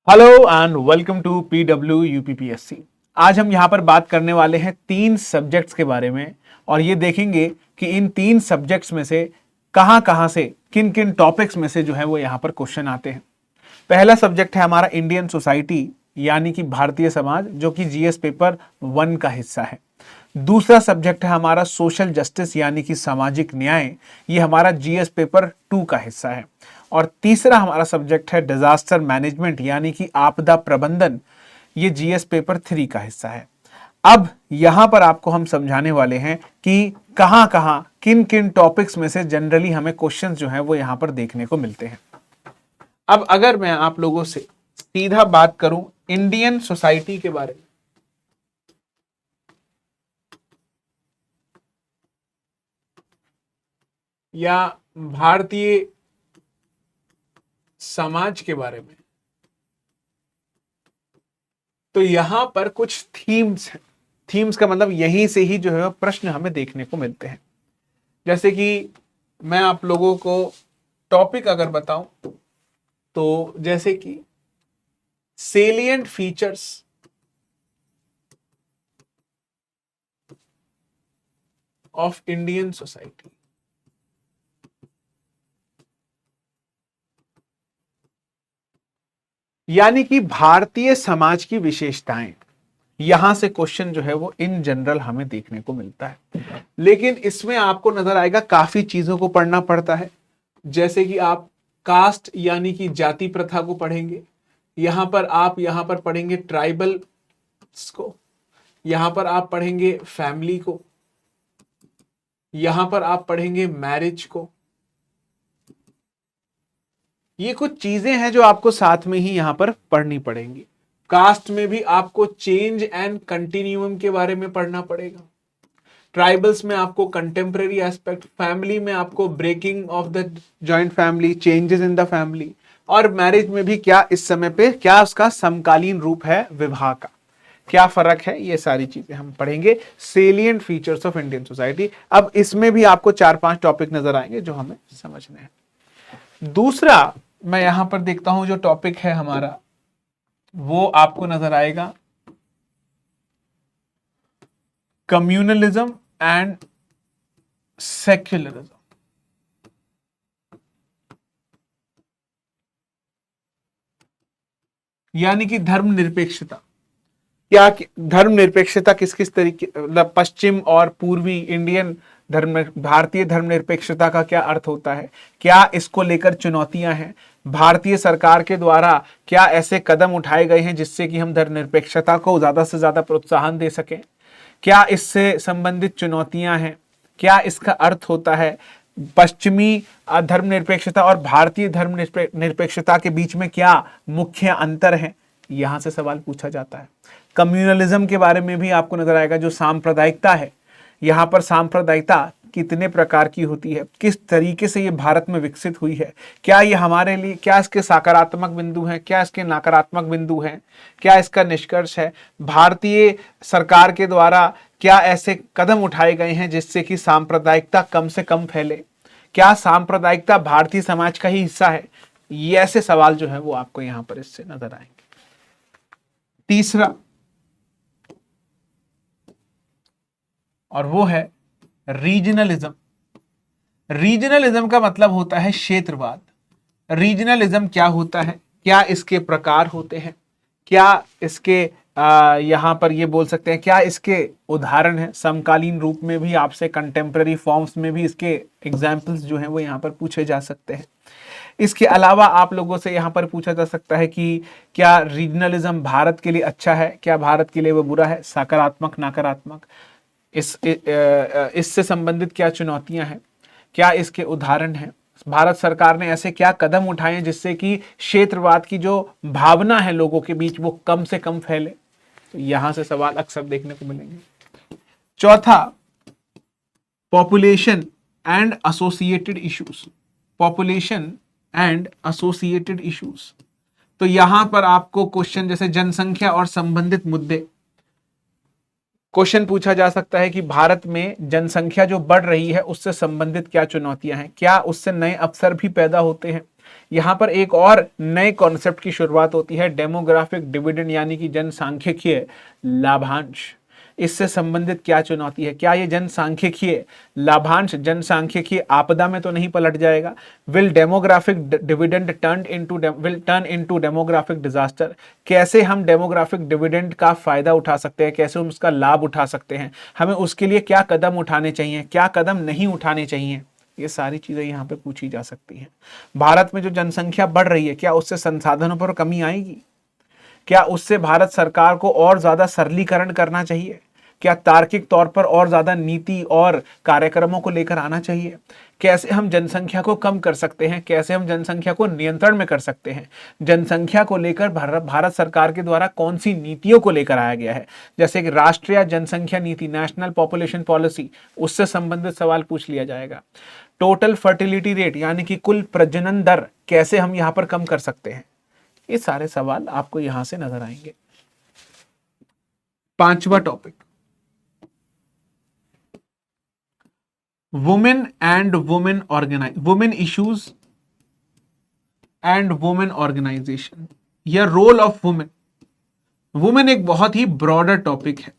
Hello and welcome to PW UPPSC. आज हम यहाँ पर बात करने वाले हैं तीन सब्जेक्ट्स के बारे में और ये देखेंगे कि इन तीन सब्जेक्ट्स में से कहाँ से किन किन टॉपिक्स में से जो है वो यहाँ पर क्वेश्चन आते हैं। पहला सब्जेक्ट है हमारा इंडियन सोसाइटी यानी कि भारतीय समाज, जो कि जीएस पेपर 1 का हिस्सा है। दूसरा सब्जेक्ट है हमारा सोशल जस्टिस यानी कि सामाजिक न्याय, ये हमारा जीएस पेपर 2 का हिस्सा है। और तीसरा हमारा सब्जेक्ट है डिजास्टर मैनेजमेंट यानी कि आपदा प्रबंधन, ये जीएस पेपर 3 का हिस्सा है। अब यहां पर आपको हम समझाने वाले हैं कि कहां किन किन टॉपिक्स में से जनरली हमें क्वेश्चंस जो है वो यहां पर देखने को मिलते हैं। अब अगर मैं आप लोगों से सीधा बात करूं इंडियन सोसाइटी के बारे में, या भारतीय समाज के बारे में, तो यहां पर कुछ थीम्स हैं। थीम्स का मतलब यहीं से ही जो है प्रश्न हमें देखने को मिलते हैं। जैसे कि मैं आप लोगों को टॉपिक अगर बताऊं तो जैसे कि salient features of Indian society, यानी कि भारतीय समाज की विशेषताएं, यहां से क्वेश्चन जो है वो इन जनरल हमें देखने को मिलता है। लेकिन इसमें आपको नजर आएगा काफी चीजों को पढ़ना पड़ता है। जैसे कि आप कास्ट यानी कि जाति प्रथा को पढ़ेंगे, यहां पर पढ़ेंगे ट्राइबल को, यहां पर आप पढ़ेंगे फैमिली को, यहां पर आप पढ़ेंगे मैरिज को। ये कुछ चीजें हैं जो आपको साथ में ही यहां पर पढ़नी पड़ेंगी। कास्ट में भी आपको चेंज एंड कंटिन्यूम के बारे में पढ़ना पड़ेगा। ट्राइबल्स में आपको कंटेम्परेरी एस्पेक्ट, फैमिली में आपको breaking of the joint family, changes in the family, और मैरिज में भी क्या इस समय पे क्या उसका समकालीन रूप है विवाह का, क्या फर्क है, ये सारी चीजें हम पढ़ेंगे। Salient features of Indian society. अब इसमें भी आपको 4-5 टॉपिक नजर आएंगे जो हमें समझने हैं। दूसरा मैं यहां पर देखता हूं जो टॉपिक है हमारा, वो आपको नजर आएगा कम्युनलिज्म एंड सेक्युलरिज्म, यानी कि धर्मनिरपेक्षता। क्या धर्मनिरपेक्षता किस किस तरीके, मतलब पश्चिम और पूर्वी इंडियन धर्म, भारतीय धर्मनिरपेक्षता का क्या अर्थ होता है, क्या इसको लेकर चुनौतियां हैं, भारतीय सरकार के द्वारा क्या ऐसे कदम उठाए गए हैं जिससे कि हम धर्मनिरपेक्षता को ज्यादा से ज्यादा प्रोत्साहन दे सकें, क्या इससे संबंधित चुनौतियां हैं, क्या इसका अर्थ होता है, पश्चिमी धर्मनिरपेक्षता और भारतीय धर्मनिरपेक्षता के बीच में क्या मुख्य अंतर है, यहां से सवाल पूछा जाता है। कम्युनलिज्म के बारे में भी आपको नजर आएगा, जो सांप्रदायिकता है, यहां पर सांप्रदायिकता कितने प्रकार की होती है, किस तरीके से ये भारत में विकसित हुई है, क्या ये हमारे लिए, क्या इसके सकारात्मक बिंदु हैं, क्या इसके नकारात्मक बिंदु हैं, क्या इसका निष्कर्ष है, भारतीय सरकार के द्वारा क्या ऐसे कदम उठाए गए हैं जिससे कि सांप्रदायिकता कम से कम फैले, क्या सांप्रदायिकता भारतीय समाज का ही हिस्सा है। ये ऐसे सवाल जो है वो आपको यहां पर इससे नजर आएंगे। तीसरा, और वो है रीजनलिज्म। रीजनलिज्म का मतलब होता है क्षेत्रवाद। रीजनलिज्म क्या होता है, क्या इसके प्रकार होते हैं, क्या इसके यहां पर ये बोल सकते हैं क्या इसके उदाहरण है, समकालीन रूप में भी आपसे कंटेम्पररी फॉर्म्स में भी इसके एग्जाम्पल्स जो हैं वो यहां पर पूछे जा सकते हैं। इसके अलावा आप लोगों से यहां पर पूछा जा सकता है कि क्या रीजनलिज्म भारत के लिए अच्छा है, क्या भारत के लिए वो बुरा है, सकारात्मक नकारात्मक, इससे संबंधित क्या चुनौतियां हैं, क्या इसके उदाहरण हैं, भारत सरकार ने ऐसे क्या कदम उठाए हैं जिससे कि क्षेत्रवाद की जो भावना है लोगों के बीच वो कम से कम फैले। तो यहां से सवाल अक्सर देखने को मिलेंगे। चौथा, population and associated issues. Population and associated issues, तो यहां पर आपको क्वेश्चन जैसे जनसंख्या और संबंधित मुद्दे, क्वेश्चन पूछा जा सकता है कि भारत में जनसंख्या जो बढ़ रही है उससे संबंधित क्या चुनौतियां हैं, क्या उससे नए अवसर भी पैदा होते हैं, यहाँ पर एक और नए कॉन्सेप्ट की शुरुआत होती है, डेमोग्राफिक डिविडेंड यानी कि जनसांख्यिकीय लाभांश। इससे संबंधित क्या चुनौती है? क्या ये जनसांख्यिकीय लाभांश जनसांख्यिकीय आपदा में तो नहीं पलट जाएगा? Will demographic dividend turn into demographic disaster? कैसे हम डेमोग्राफिक डिविडेंड का फायदा उठा सकते हैं, कैसे हम उसका लाभ उठा सकते हैं, हमें उसके लिए क्या कदम उठाने चाहिए, क्या कदम नहीं उठाने चाहिए, ये सारी चीजें यहाँ पे पूछी जा सकती हैं। भारत में जो जनसंख्या बढ़ रही है, क्या उससे संसाधनों पर कमी आएगी? क्या उससे भारत सरकार को और ज्यादा सरलीकरण करना चाहिए? क्या तार्किक तौर पर और ज्यादा नीति और कार्यक्रमों को लेकर आना चाहिए? कैसे हम जनसंख्या को कम कर सकते हैं, कैसे हम जनसंख्या को नियंत्रण में कर सकते हैं? जनसंख्या को लेकर भारत सरकार के द्वारा कौन सी नीतियों को लेकर आया गया है, जैसे कि राष्ट्रीय जनसंख्या नीति, नेशनल पॉपुलेशन पॉलिसी, उससे संबंधित सवाल पूछ लिया जाएगा। टोटल फर्टिलिटी रेट यानी कि कुल प्रजनन दर कैसे हम यहां पर कम कर सकते हैं? ये सारे सवाल आपको यहां से नजर आएंगे। पांचवा topic, women and women issues and women organization या रोल ऑफ वुमेन। वुमेन एक बहुत ही ब्रॉडर टॉपिक है,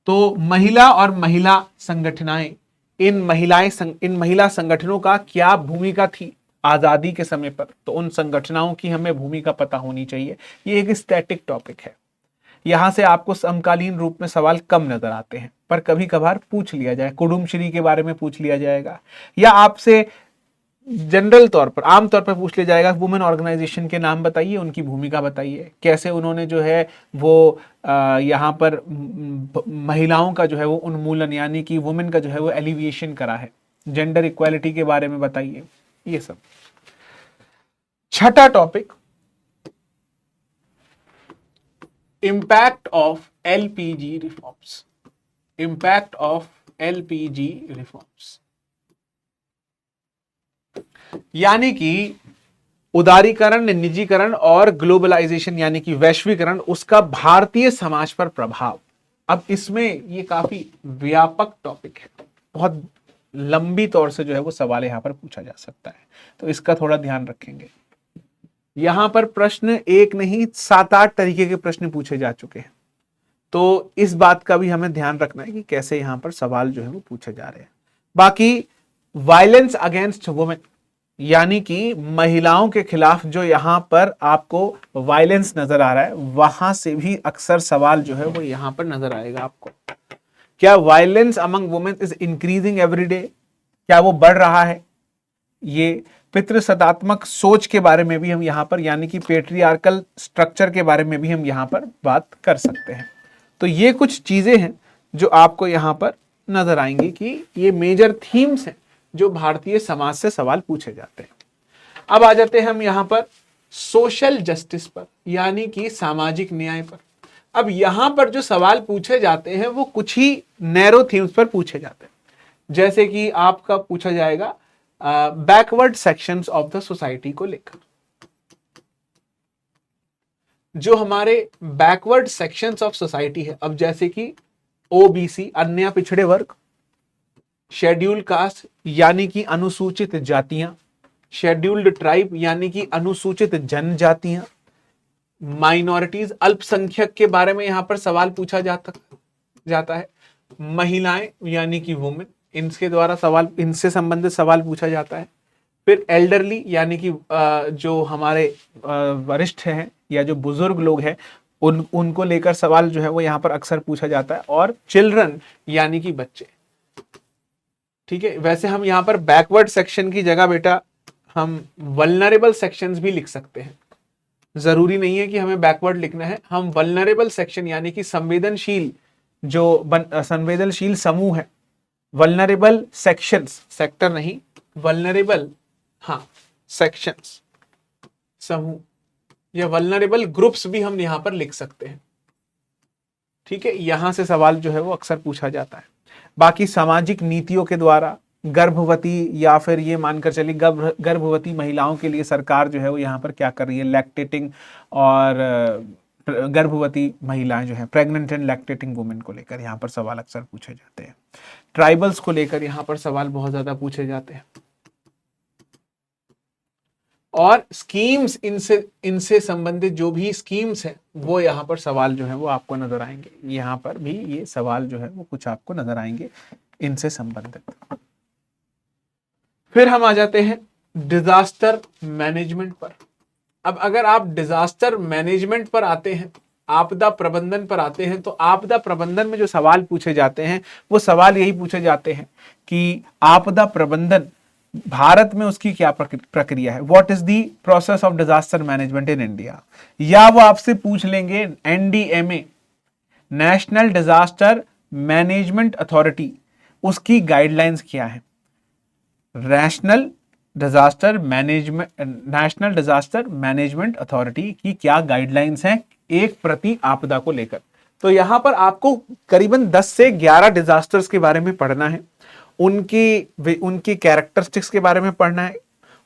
तो महिला और महिला संगठनाएं, इन महिला संगठनों का क्या भूमिका थी आजादी के समय पर, तो उन संगठनों की हमें भूमिका पता होनी चाहिए। ये एक स्टैटिक टॉपिक है, यहां से आपको समकालीन रूप में सवाल कम नजर आते हैं, पर कभी कभार पूछ लिया जाए, कुडुमश्री के बारे में पूछ लिया जाएगा, या आपसे जनरल तौर पर आम तौर पर पूछ लिया जाएगा, वुमेन ऑर्गेनाइजेशन के नाम बताइए, उनकी भूमिका बताइए, कैसे उन्होंने जो है वो यहाँ पर महिलाओं का जो है वो उन्मूलन यानी कि वुमेन का जो है वो एलिविएशन करा है, जेंडर इक्वालिटी के बारे में बताइए, ये सब। छठा topic, impact of LPG reforms. Impact of LPG reforms यानी कि उदारीकरण, निजीकरण और ग्लोबलाइजेशन यानी कि वैश्वीकरण, उसका भारतीय समाज पर प्रभाव। अब इसमें ये काफी व्यापक टॉपिक है, बहुत लंबी तौर से जो है वो सवाल यहां पर पूछा जा सकता है, तो इसका थोड़ा ध्यान रखेंगे। यहां पर प्रश्न एक नहीं 7-8 तरीके के प्रश्न पूछे जा चुके हैं, तो इस बात का भी हमें ध्यान रखना है कि कैसे यहां पर सवाल जो है वो पूछे जा रहे हैं। बाकी वायलेंस अगेंस्ट वुमेन यानी कि महिलाओं के खिलाफ जो यहां पर आपको वायलेंस नजर आ रहा है, वहां से भी अक्सर सवाल जो है वो यहां पर नजर आएगा आपको। क्या violence among women is increasing every day? क्या वो बढ़ रहा है? ये पितृसत्तात्मक सोच के बारे में भी हम यहां पर यानी कि पेट्रियार्कल स्ट्रक्चर के बारे में भी हम यहां पर बात कर सकते हैं। तो ये कुछ चीजें हैं जो आपको यहां पर नजर आएंगी कि ये मेजर थीम्स हैं जो भारतीय समाज से सवाल पूछे जाते हैं। अब आ जाते हैं हम यहां पर सोशल जस्टिस पर यानी कि सामाजिक न्याय पर। अब यहां पर जो सवाल पूछे जाते हैं वो कुछ ही नैरो थीम्स पर पूछे जाते हैं, जैसे कि आपका पूछा जाएगा backward sections of the society को लेकर। जो हमारे बैकवर्ड सेक्शंस ऑफ सोसाइटी है, अब जैसे कि ओबीसी अन्य पिछड़े वर्ग, शेड्यूल्ड कास्ट यानी कि अनुसूचित जातियां, शेड्यूल्ड ट्राइब यानी कि अनुसूचित जनजातियां, माइनॉरिटीज अल्पसंख्यक के बारे में यहां पर सवाल पूछा जाता है, महिलाएं यानी कि वुमेन, इनके द्वारा सवाल, इनसे संबंधित सवाल पूछा जाता है। फिर एल्डरली यानी कि जो हमारे वरिष्ठ हैं या जो बुजुर्ग लोग हैं उनको लेकर सवाल जो है वो यहां पर अक्सर पूछा जाता है, और चिल्ड्रन यानी कि बच्चे। ठीक है, वैसे हम यहां पर बैकवर्ड सेक्शन की जगह बेटा हम वल्नरेबल सेक्शंस भी लिख सकते हैं, जरूरी नहीं है कि हमें बैकवर्ड लिखना है। हम वल्नरेबल सेक्शन यानी कि संवेदनशील जो संवेदनशील समूह है, वल्नरेबल सेक्शंस, सेक्टर नहीं, वल्नरेबल सेक्शंस, समूह या वल्नरेबल ग्रुप्स भी हम यहां पर लिख सकते हैं। ठीक है, यहां से सवाल जो है वो अक्सर पूछा जाता है। बाकी सामाजिक नीतियों के द्वारा गर्भवती या फिर ये मानकर चलिए गर्भवती महिलाओं के लिए सरकार जो है वो यहाँ पर क्या कर रही है, लैक्टेटिंग और गर्भवती महिलाएं जो है प्रेग्नेंट एंड लैक्टेटिंग वुमेन को लेकर यहाँ पर सवाल अक्सर पूछे जाते हैं। ट्राइबल्स को लेकर यहाँ पर सवाल बहुत ज्यादा पूछे जाते हैं। और स्कीम्स, इनसे इनसे संबंधित जो भी स्कीम्स हैं वो यहाँ पर सवाल जो है वो आपको नजर आएंगे। यहाँ पर भी ये सवाल जो है वो कुछ आपको नजर आएंगे इनसे संबंधित। फिर हम आ जाते हैं डिजास्टर मैनेजमेंट पर। अब अगर आप डिजास्टर मैनेजमेंट पर आते हैं, आपदा प्रबंधन पर आते हैं, तो आपदा प्रबंधन में जो सवाल पूछे जाते हैं वो सवाल यही पूछे जाते हैं कि आपदा प्रबंधन भारत में उसकी क्या प्रक्रिया है, what is the process of disaster management in India. या वो आपसे पूछ लेंगे NDMA, national disaster management authority, उसकी गाइडलाइंस क्या है। नेशनल डिजास्टर मैनेजमेंट अथॉरिटी की क्या गाइडलाइंस हैं एक प्रति आपदा को लेकर। तो यहां पर आपको करीबन 10 से 11 डिजास्टर्स के बारे में पढ़ना है, उनकी कैरेक्टरिस्टिक्स के बारे में पढ़ना है,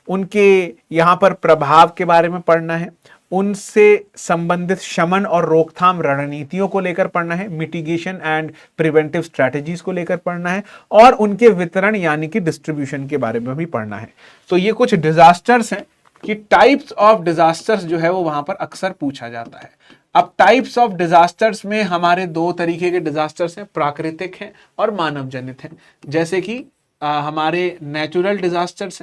उनके यहां पर प्रभाव के बारे में पढ़ना है, उनसे संबंधित शमन और रोकथाम रणनीतियों को लेकर पढ़ना है, मिटिगेशन एंड प्रिवेंटिव स्ट्रेटजीज को लेकर पढ़ना है, और उनके वितरण यानी कि डिस्ट्रीब्यूशन के बारे में भी पढ़ना है। तो ये कुछ डिजास्टर्स हैं कि टाइप्स ऑफ डिजास्टर्स जो है वो वहां पर अक्सर पूछा जाता है। अब टाइप्स ऑफ डिजास्टर्स में हमारे दो तरीके के डिजास्टर्स हैं, प्राकृतिक हैं और मानव जनित हैं। जैसे कि हमारे नेचुरल डिजास्टर्स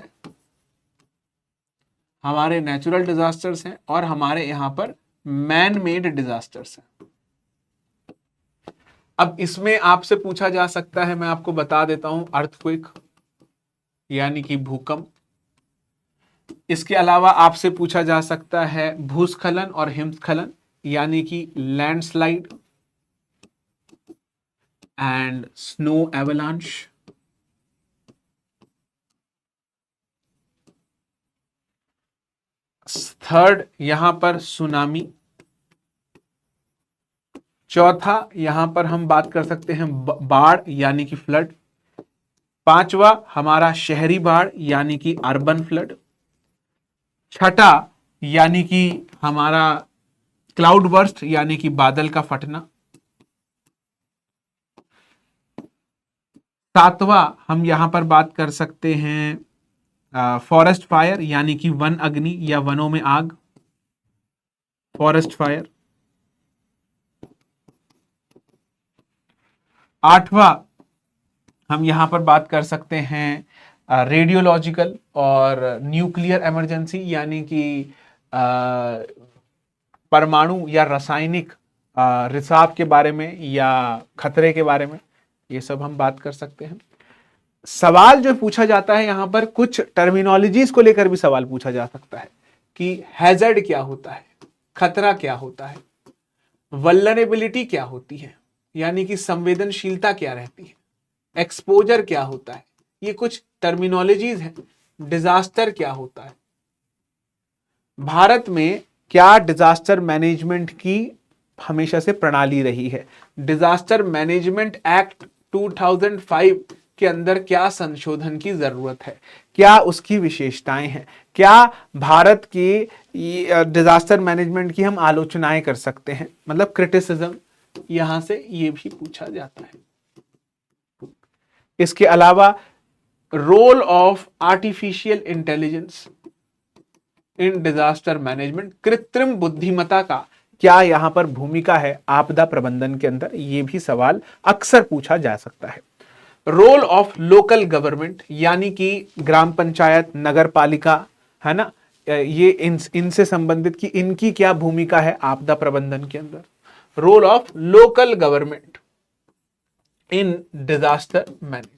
हैं, और हमारे यहां पर मैन मेड डिजास्टर्स हैं। अब इसमें आपसे पूछा जा सकता है, मैं आपको बता देता हूं, अर्थक्वेक यानी कि भूकंप। इसके अलावा आपसे पूछा जा सकता है भूस्खलन और हिमस्खलन यानी कि landslide and snow avalanche. Third यहां पर सुनामी। चौथा यहां पर हम बात कर सकते हैं बाढ़ यानी कि फ्लड। पांचवा हमारा शहरी बाढ़ यानी कि अर्बन फ्लड। छठा यानी कि हमारा क्लाउड बर्स्ट यानी कि बादल का फटना। सातवां हम यहां पर बात कर सकते हैं फॉरेस्ट फायर यानी कि वन अग्नि या वनों में आग, फॉरेस्ट फायर। आठवां हम यहां पर बात कर सकते हैं रेडियोलॉजिकल और न्यूक्लियर इमरजेंसी यानी कि परमाणु या रासायनिक रिसाव के बारे में या खतरे के बारे में, ये सब हम बात कर सकते हैं। सवाल जो पूछा जाता है यहां पर कुछ टर्मिनोलॉजीज को लेकर भी सवाल पूछा जा सकता है कि हैजर्ड क्या होता है, खतरा क्या होता है, वल्नरेबिलिटी क्या होती है यानी कि संवेदनशीलता क्या रहती है, एक्सपोजर क्या होता है, ये कुछ टर्मिनोलॉजीज हैं। डिजास्टर क्या होता है, भारत में क्या डिजास्टर मैनेजमेंट की हमेशा से प्रणाली रही है, डिजास्टर मैनेजमेंट एक्ट 2005 के अंदर क्या संशोधन की जरूरत है, क्या उसकी विशेषताएं हैं, क्या भारत की डिजास्टर मैनेजमेंट की हम आलोचनाएं कर सकते हैं, मतलब क्रिटिसिज्म, यहां से ये भी पूछा जाता है। इसके अलावा role of artificial intelligence in disaster management, कृत्रिम बुद्धिमत्ता का क्या यहां पर भूमिका है आपदा प्रबंधन के अंदर, यह भी सवाल अक्सर पूछा जा सकता है। रोल ऑफ लोकल गवर्नमेंट यानी कि ग्राम पंचायत, नगर पालिका, है ना, ये इनसे संबंधित कि इनकी क्या भूमिका है आपदा प्रबंधन के अंदर। Role of local government in disaster management.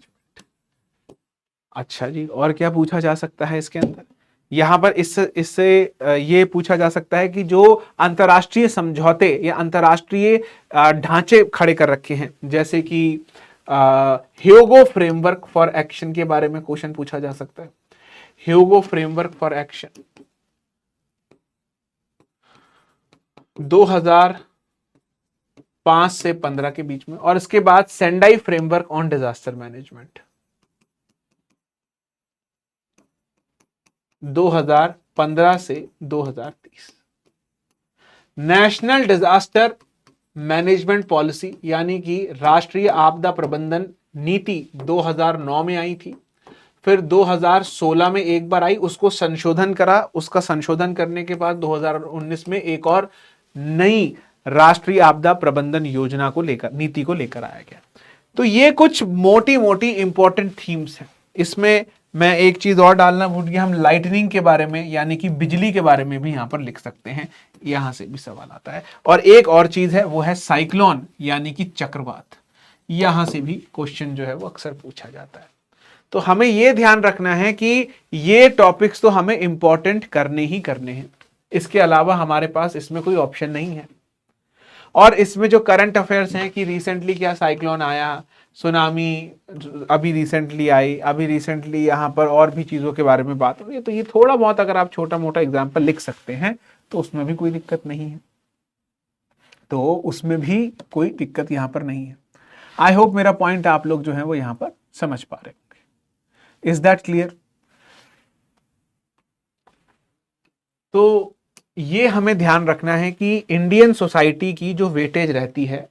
अच्छा जी, और क्या पूछा जा सकता है इसके अंदर, यहां पर इससे ये पूछा जा सकता है कि जो अंतर्राष्ट्रीय समझौते या अंतर्राष्ट्रीय ढांचे खड़े कर रखे हैं, जैसे कि ह्योगो फ्रेमवर्क फॉर एक्शन के बारे में क्वेश्चन पूछा जा सकता है। ह्योगो फ्रेमवर्क फॉर एक्शन 2005 से 15 के बीच में, और इसके बाद Sendai framework on disaster management 2015 से 2030। नेशनल डिजास्टर मैनेजमेंट पॉलिसी यानी कि राष्ट्रीय आपदा प्रबंधन नीति 2009 में आई थी। फिर 2016 में एक बार आई, उसको संशोधन करा, उसका संशोधन करने के बाद 2019 में एक और नई राष्ट्रीय आपदा प्रबंधन योजना को लेकर, नीति को लेकर आया गया। तो ये कुछ मोटी मोटी इंपॉर्टेंट थीम्स हैं। इसमें मैं एक चीज और डालना भूल गया, हम लाइटनिंग के बारे में यानी कि बिजली के बारे में भी यहां पर लिख सकते हैं, यहां से भी सवाल आता है। और एक और चीज है, वो है साइक्लोन यानी कि चक्रवात, यहां से भी क्वेश्चन जो है वो अक्सर पूछा जाता है। तो हमें यह ध्यान रखना है कि ये टॉपिक्स तो हमें इंपॉर्टेंट करने ही करने हैं, इसके अलावा हमारे पास इसमें कोई ऑप्शन नहीं है। और इसमें जो करंट अफेयर्स हैं कि रिसेंटली क्या साइक्लोन आया, सुनामी अभी रिसेंटली आई, अभी रिसेंटली यहाँ पर और भी चीज़ों के बारे में बात हो रही है, तो ये थोड़ा बहुत अगर आप छोटा मोटा एग्जाम्पल लिख सकते हैं तो उसमें भी कोई दिक्कत नहीं है, तो उसमें भी कोई दिक्कत यहाँ पर नहीं है। आई होप मेरा पॉइंट आप लोग जो है वो यहाँ पर समझ पा रहे होंगे। Is that clear? तो ये हमें ध्यान रखना है कि इंडियन सोसाइटी की जो वेटेज रहती है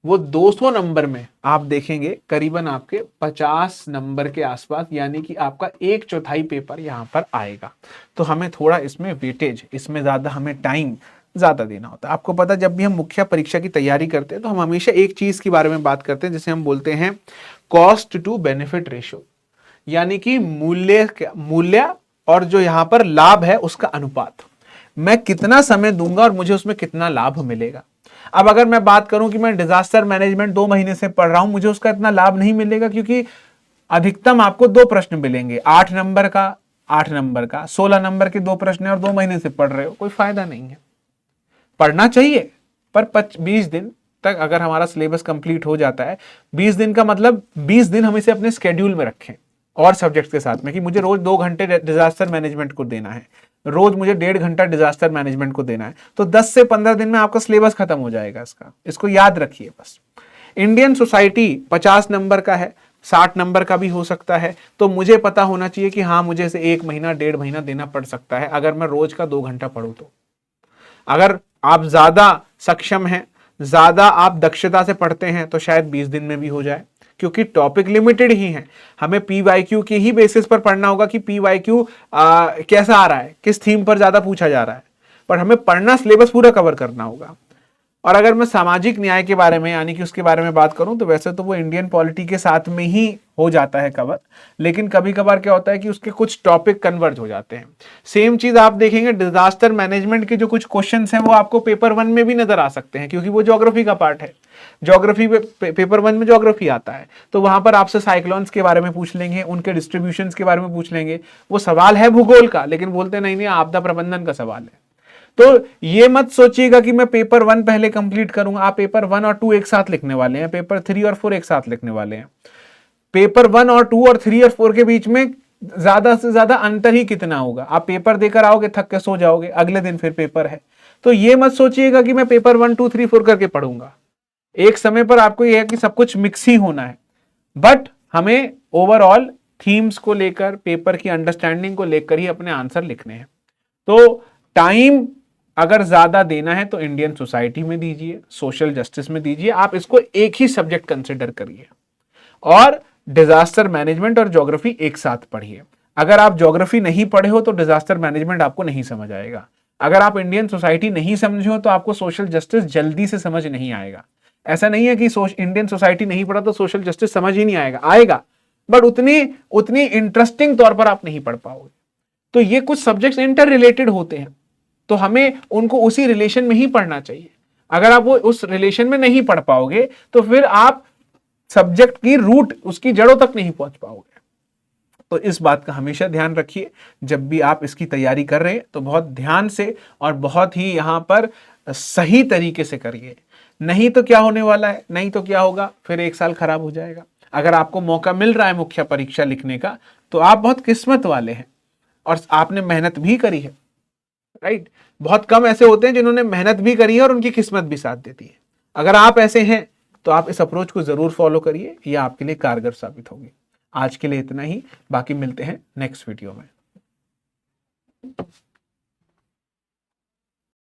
वो 200 नंबर में आप देखेंगे करीबन आपके 50 नंबर के आसपास, यानी कि आपका 1/4 पेपर यहां पर आएगा। तो हमें थोड़ा इसमें वेटेज, इसमें ज्यादा हमें टाइम ज्यादा देना होता है। आपको पता, जब भी हम मुख्य परीक्षा की तैयारी करते हैं तो हम हमेशा एक चीज के बारे में बात करते हैं जिसे हम बोलते हैं कॉस्ट टू बेनिफिट रेशियो, यानी कि मूल्य और जो यहां पर लाभ है उसका अनुपात। मैं कितना समय दूंगा और मुझे उसमें कितना लाभ मिलेगा। अब अगर मैं बात करूं कि मैं डिजास्टर मैनेजमेंट 2 महीने से पढ़ रहा हूं, मुझे उसका इतना लाभ नहीं मिलेगा, क्योंकि अधिकतम आपको 2 प्रश्न मिलेंगे, 8 नंबर का, 8 नंबर का, 16 नंबर के 2 प्रश्न और 2 महीने से पढ़ रहे हो, कोई फायदा नहीं है। पढ़ना चाहिए पर 20 दिन तक अगर हमारा सिलेबस कंप्लीट हो जाता है, 20 दिन का मतलब 20 दिन हम इसे अपने स्केड्यूल में रखें और सब्जेक्ट्स के साथ में, कि मुझे रोज 2 घंटे डिजास्टर मैनेजमेंट को देना है, रोज मुझे 1.5 घंटा डिजास्टर मैनेजमेंट को देना है, तो 10 से 15 दिन में आपका सिलेबस खत्म हो जाएगा इसका। इसको याद रखिए बस। इंडियन सोसाइटी 50 नंबर का है, 60 नंबर का भी हो सकता है, तो मुझे पता होना चाहिए कि हाँ मुझे इसे 1 महीना 1.5 महीना देना पड़ सकता है अगर मैं रोज का 2 घंटा पढ़ूं तो। अगर आप ज्यादा सक्षम हैं, ज्यादा आप दक्षता से पढ़ते हैं तो शायद 20 दिन में भी हो जाए, क्योंकि टॉपिक लिमिटेड ही है। हमें पीवाईक्यू के ही बेसिस पर पढ़ना होगा कि पीवाईक्यू कैसा आ रहा है, किस थीम पर ज्यादा पूछा जा रहा है, पर हमें पढ़ना सिलेबस पूरा कवर करना होगा। और अगर मैं सामाजिक न्याय के बारे में यानी कि उसके बारे में बात करूं तो वैसे तो वो इंडियन पॉलिटी के साथ में ही हो जाता है कवर, लेकिन कभी कभार क्या होता है कि उसके कुछ टॉपिक कन्वर्ज हो जाते हैं। सेम चीज आप देखेंगे डिजास्टर मैनेजमेंट के जो कुछ क्वेश्चंस हैं वो आपको पेपर 1 में भी नजर आ सकते हैं, क्योंकि वो ज्योग्राफी का पार्ट है। ज्योग्राफी पेपर 1 में ज्योग्राफी आता है, तो वहां पर आपसे साइक्लोन्स के बारे में पूछ लेंगे, उनके डिस्ट्रीब्यूशंस के बारे में पूछ लेंगे। वो सवाल है भूगोल का, लेकिन बोलते नहीं आपदा प्रबंधन का सवाल है। तो ये मत सोचिएगा कि मैं पेपर 1 पहले कंप्लीट करूंगा। आप पेपर 1 और 2 एक साथ लिखने वाले हैं, पेपर 3 और 4 एक साथ लिखने वाले हैं। पेपर 1 और 2 और 3 और 4 के बीच में ज्यादा से ज्यादा अंतर ही कितना होगा। आप पेपर देकर आओगे, थक के सो जाओगे, अगले दिन फिर पेपर है। तो ये मत सोचिएगा कि मैं पेपर 1 2 3 4 करके पढ़ूंगा। एक समय पर आपको यह है कि सब कुछ मिक्स ही होना है, बट हमें ओवरऑल थीम्स को लेकर, पेपर की अंडरस्टैंडिंग को लेकर ही अपने आंसर लिखने हैं। तो टाइम अगर ज्यादा देना है तो इंडियन सोसाइटी में दीजिए, सोशल जस्टिस में दीजिए, आप इसको एक ही सब्जेक्ट कंसिडर करिए, और डिजास्टर मैनेजमेंट और ज्योग्राफी एक साथ पढ़िए। अगर आप ज्योग्राफी नहीं पढ़े हो तो डिजास्टर मैनेजमेंट आपको नहीं समझ आएगा। अगर आप इंडियन सोसाइटी नहीं समझे हो तो आपको सोशल जस्टिस जल्दी से समझ नहीं आएगा। ऐसा नहीं है कि इंडियन सोसाइटी नहीं पढ़ा तो सोशल जस्टिस समझ ही नहीं आएगा, आएगा, बट उतनी इंटरेस्टिंग तौर पर आप नहीं पढ़ पाओगे। तो ये कुछ सब्जेक्ट्स इंटर रिलेटेड होते हैं, तो हमें उनको उसी रिलेशन में ही पढ़ना चाहिए। अगर आप वो उस रिलेशन में नहीं पढ़ पाओगे तो फिर आप सब्जेक्ट की रूट, उसकी जड़ों तक नहीं पहुंच पाओगे। तो इस बात का हमेशा ध्यान रखिए। जब भी आप इसकी तैयारी कर रहे हैं तो बहुत ध्यान से और बहुत ही यहां पर सही तरीके से करिए। नहीं तो क्या होने वाला है, नहीं तो क्या होगा, फिर 1 साल खराब हो जाएगा। अगर आपको मौका मिल रहा है मुख्य परीक्षा लिखने का तो आप बहुत किस्मत वाले हैं और आपने मेहनत भी करी है, राइट। बहुत कम ऐसे होते हैं जिन्होंने मेहनत भी करी है और उनकी किस्मत भी साथ देती है। अगर आप ऐसे हैं तो आप इस अप्रोच को जरूर फॉलो करिए, यह आपके लिए कारगर साबित होगी। आज के लिए इतना ही, बाकी मिलते हैं नेक्स्ट वीडियो में।